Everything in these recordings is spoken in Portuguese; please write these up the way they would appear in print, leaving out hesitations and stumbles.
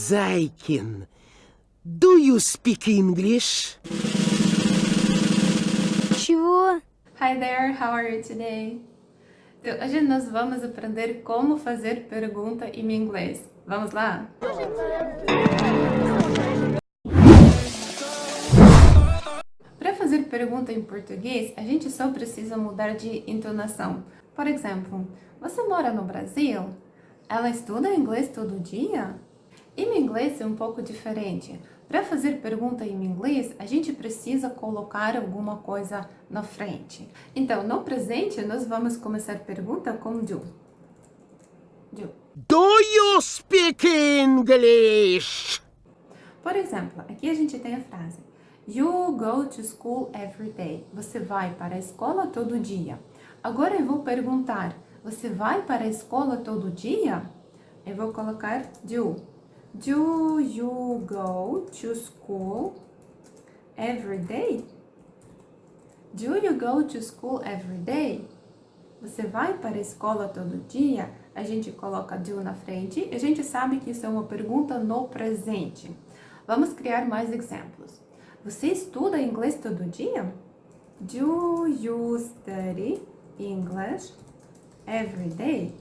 Zaikin, do you speak English? Чего? Hi there, how are you today? Então, hoje nós vamos aprender como fazer pergunta em inglês. Vamos lá? Para fazer pergunta em português, a gente só precisa mudar de entonação. Por exemplo, você mora no Brasil? Ela estuda inglês todo dia? Em inglês é um pouco diferente. Para fazer pergunta em inglês, a gente precisa colocar alguma coisa na frente. Então, no presente, nós vamos começar a pergunta com do. Do you speak English? Por exemplo, aqui a gente tem a frase You go to school every day. Você vai para a escola todo dia. Agora eu vou perguntar, você vai para a escola todo dia? Eu vou colocar do. Do you go to school every day? Do you go to school every day? Você vai para a escola todo dia? A gente coloca do na frente. A gente sabe que isso é uma pergunta no presente. Vamos criar mais exemplos. Você estuda inglês todo dia? Do you study English every day?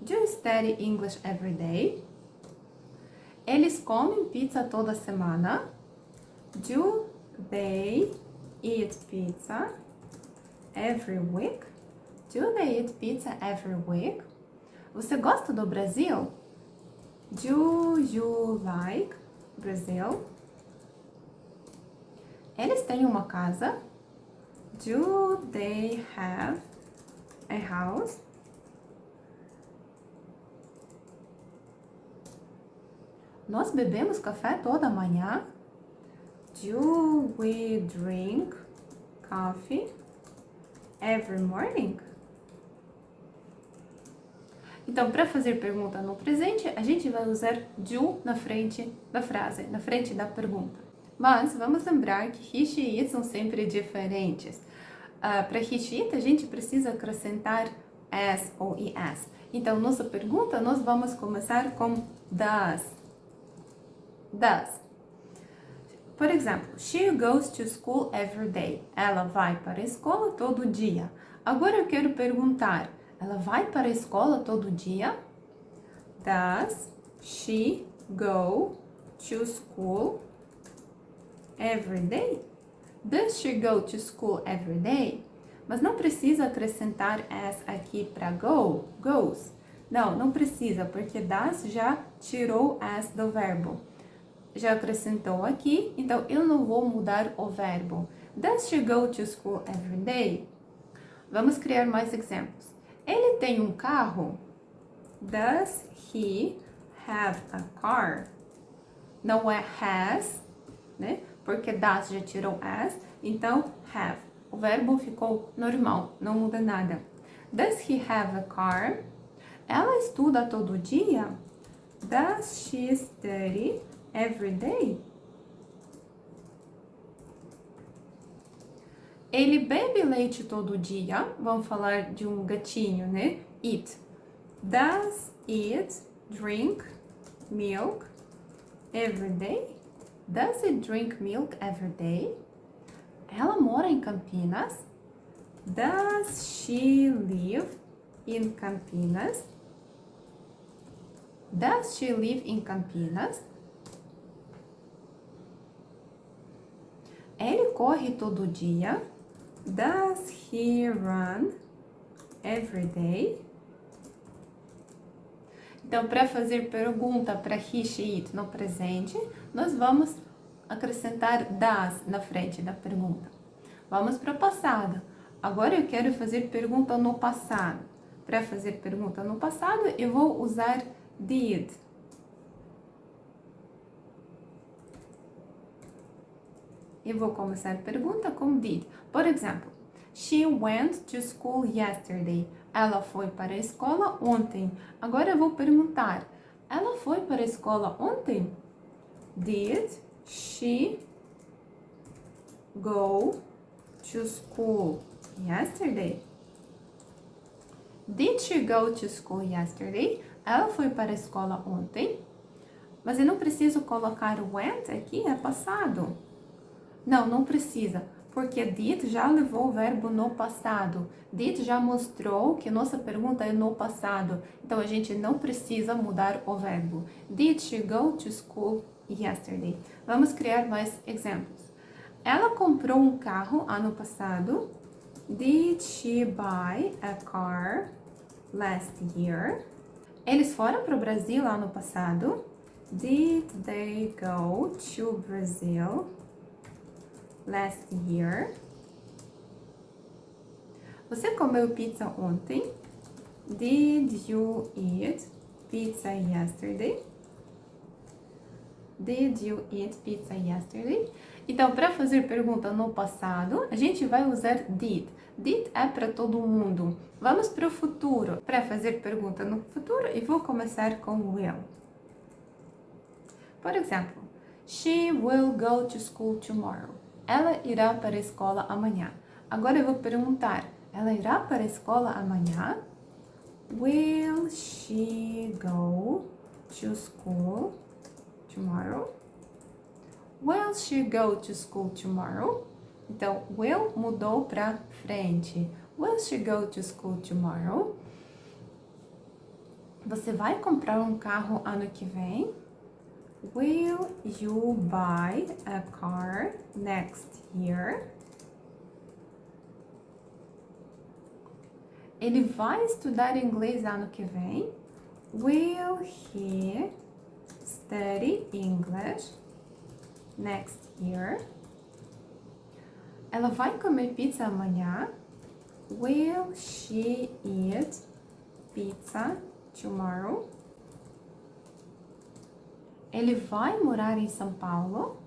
Do you study English every day? Eles comem pizza toda semana? Do they eat pizza every week? Do they eat pizza every week? Você gosta do Brasil? Do you like Brazil? Eles têm uma casa? Do they have a house? Nós bebemos café toda manhã? Do we drink coffee every morning? Então, para fazer pergunta no presente, a gente vai usar do na frente da frase, na frente da pergunta. Mas vamos lembrar que he, she, it são sempre diferentes. Para he, she, it, a gente precisa acrescentar as ou es. Então, nossa pergunta, nós vamos começar com does. Does. Por exemplo, she goes to school every day. Ela vai para a escola todo dia. Agora eu quero perguntar, ela vai para a escola todo dia? Does she go to school every day? Does she go to school every day? Mas não precisa acrescentar as aqui para goes. Não precisa, porque does já tirou as do verbo. Já acrescentou aqui, então eu não vou mudar o verbo. Does she go to school every day? Vamos criar mais exemplos. Ele tem um carro? Does he have a car? Não é has, né? Porque does já tirou as, então have. O verbo ficou normal, não muda nada. Does he have a car? Ela estuda todo dia? Does she study every day? Ele bebe leite todo dia? Vamos falar de um gatinho, né? It. Does it drink milk every day? Does it drink milk every day? Ela mora em Campinas? Does she live in Campinas? Does she live in Campinas? Ele corre todo dia? Does he run every day? Então, para fazer pergunta para he, she, it no presente, nós vamos acrescentar does na frente da pergunta. Vamos para o passado. Agora eu quero fazer pergunta no passado. Para fazer pergunta no passado, eu vou usar did. Eu vou começar a pergunta com did. Por exemplo, she went to school yesterday. Ela foi para a escola ontem. Agora eu vou perguntar, ela foi para a escola ontem? Did she go to school yesterday? Did she go to school yesterday? Ela foi para a escola ontem? Mas eu não preciso colocar went aqui, é passado. Não, não precisa, porque did já levou o verbo no passado. Did já mostrou que nossa pergunta é no passado. Então, a gente não precisa mudar o verbo. Did she go to school yesterday? Vamos criar mais exemplos. Ela comprou um carro ano passado. Did she buy a car last year? Eles foram para o Brasil ano passado. Did they go to Brazil last year? Você comeu pizza ontem? Did you eat pizza yesterday? Did you eat pizza yesterday? Então, para fazer pergunta no passado, a gente vai usar did. Did é para todo mundo. Vamos para o futuro. Para fazer pergunta no futuro, eu vou começar com will. Por exemplo, she will go to school tomorrow. Ela irá para a escola amanhã. Agora eu vou perguntar, ela irá para a escola amanhã? Will she go to school tomorrow? Will she go to school tomorrow? Então, will mudou para frente. Will she go to school tomorrow? Você vai comprar um carro ano que vem? Will you buy a car next year? Ele vai estudar inglês ano que vem? Will he study English next year? Ela vai comer pizza amanhã? Will she eat pizza tomorrow? Ele vai morar em São Paulo?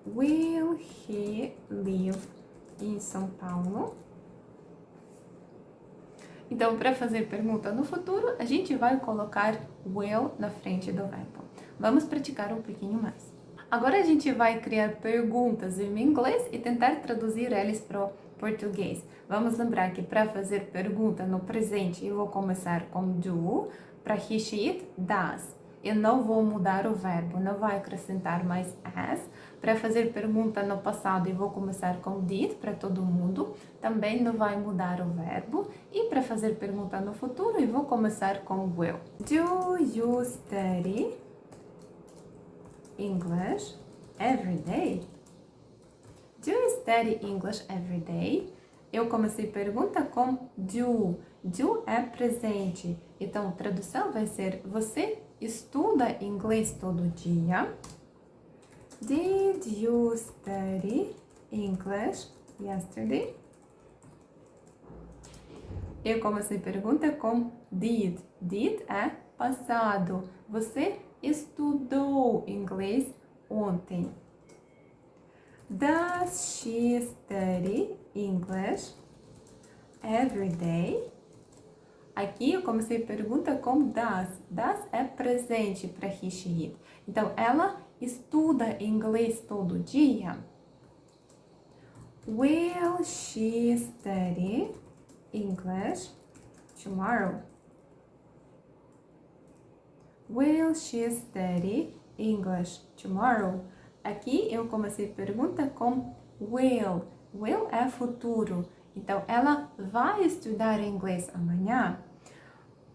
Will he live in São Paulo? Então, para fazer pergunta no futuro, a gente vai colocar will na frente do verbo. Vamos praticar um pouquinho mais. Agora a gente vai criar perguntas em inglês e tentar traduzir elas para o português. Vamos lembrar que para fazer pergunta no presente, eu vou começar com do, para he, she, it, does. Eu não vou mudar o verbo, não vou acrescentar mais as. Para fazer pergunta no passado, eu vou começar com did para todo mundo. Também não vai mudar o verbo. E para fazer pergunta no futuro, eu vou começar com will. Do you study English every day? Do you study English every day? Eu comecei pergunta com do. Do é presente. Então, a tradução vai ser: você estuda inglês todo dia? Did you study English yesterday? Eu comecei pergunta com did. Did é passado. Você estudou inglês ontem? Does she study English every day? Aqui eu comecei pergunta com does. Does é presente para he, she, it. Então, ela estuda inglês todo dia? Will she study English tomorrow? Will she study English tomorrow? Aqui eu comecei pergunta com will. Will é futuro. Então, ela vai estudar inglês amanhã?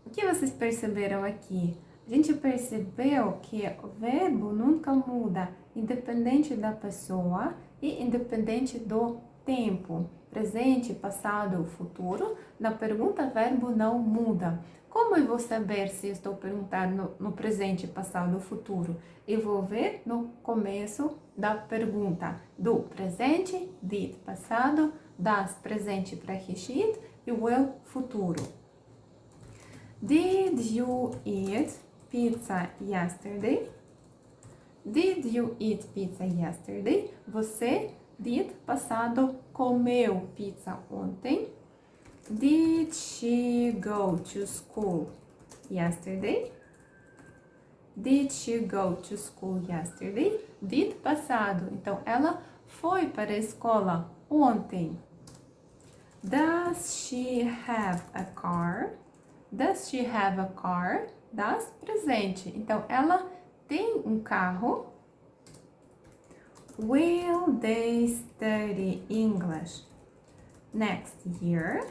O que vocês perceberam aqui? A gente percebeu que o verbo nunca muda, independente da pessoa e independente do tempo. Presente, passado, futuro. Na pergunta, verbo não muda. Como eu vou saber se estou perguntando no presente, passado ou futuro? Eu vou ver no começo da pergunta. Do presente, did, passado, das, presente para he, she, it, e will, futuro. Did you eat pizza yesterday? Did you eat pizza yesterday? Você, did, passado, comeu pizza ontem? Did she go to school yesterday? Did she go to school yesterday? Did, passado. Então, ela foi para a escola ontem. Does she have a car? Does she have a car? Does, presente. Então, ela tem um carro? Will they study English next year?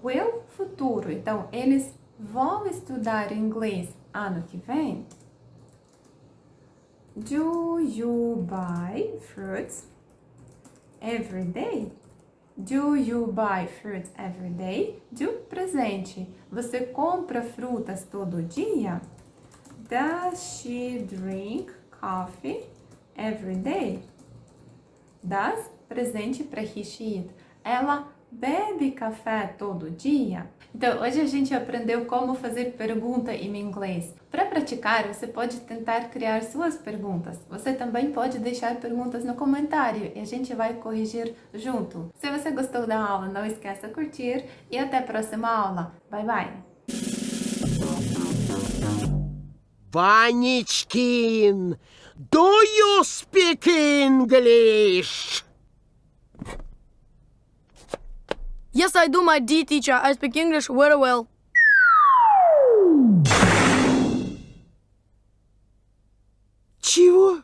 Will, futuro. Então, eles vão estudar inglês ano que vem? Do you buy fruits every day? Do you buy fruits every day? Do, presente. Você compra frutas todo dia? Does she drink coffee every day? Does, presente para he, she, it. Ela bebe café todo dia? Então, hoje a gente aprendeu como fazer pergunta em inglês. Para praticar, você pode tentar criar suas perguntas. Você também pode deixar perguntas no comentário e a gente vai corrigir junto. Se você gostou da aula, não esqueça de curtir e até a próxima aula. Bye, bye! Vanichkin, do you speak English? Yes, I do, my dear teacher. I speak English very well. Чего?